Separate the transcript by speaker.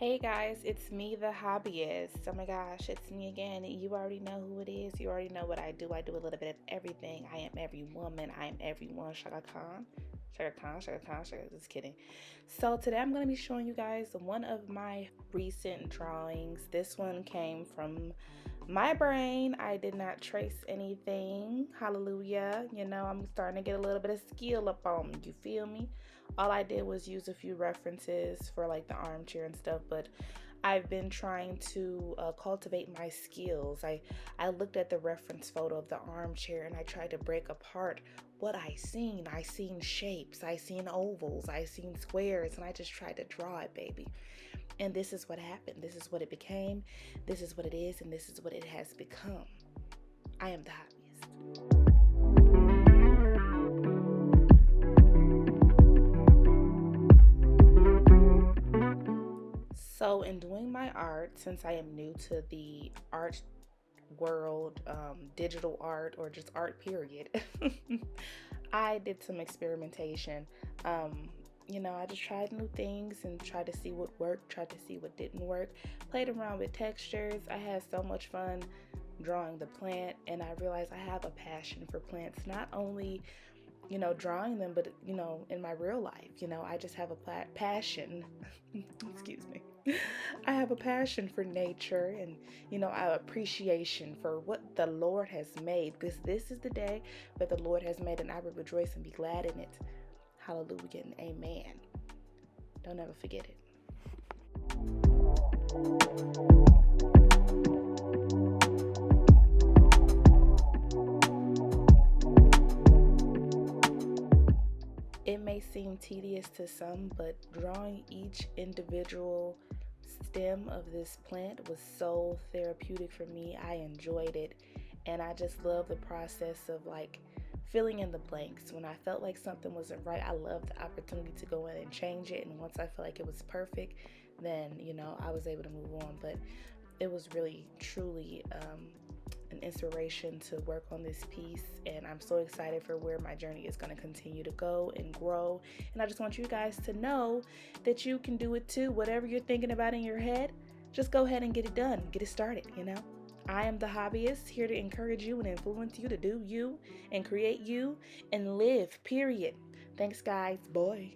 Speaker 1: Hey guys, it's me, the hobbyist. Oh my gosh, it's me again. You already know who it is. You already know what I do. I do a little bit of everything. I am every woman. I am everyone. Shaka Khan. Shaka Khan, Shaka Khan, Shaka. Just kidding. So today I'm going to be showing you guys one of my recent drawings. This one came from my brain. I did not trace anything. Hallelujah. I'm starting to get a little bit of skill up on me. You feel me? All I did was use a few references for like the armchair and stuff, but I've been trying to cultivate my skills. I looked at the reference photo of the armchair and I tried to break apart what I seen. I seen shapes, I seen ovals, I seen squares, and I just tried to draw it, baby. And this is what happened. This is what it became. This is what it is, and this is what it has become. I am the hobbyist. So, in doing my art, since I am new to the art world, digital art, or just art, period, I did some experimentation. I just tried new things and tried to see what worked, tried to see what didn't work, played around with textures. I had so much fun drawing the plant, and I realized I have a passion for plants, not only drawing them, but in my real life, I just have a passion. Excuse me. I have a passion for nature and, a appreciation for what the Lord has made, because this is the day that the Lord has made, and I will rejoice and be glad in it. Hallelujah and amen. Don't ever forget it. It may seem tedious to some, but drawing each individual stem of this plant was so therapeutic for me. I enjoyed it, and I just love the process of like filling in the blanks. When I felt like something wasn't right, I loved the opportunity to go in and change it, and once I felt like it was perfect, then I was able to move on. But it was really truly an inspiration to work on this piece, and I'm so excited for where my journey is going to continue to go and grow. And I just want you guys to know that you can do it too. Whatever you're thinking about in your head, just go ahead and get it done, get it started. I am the hobbyist, here to encourage you and influence you to do you and create you and live, period. Thanks guys. Bye.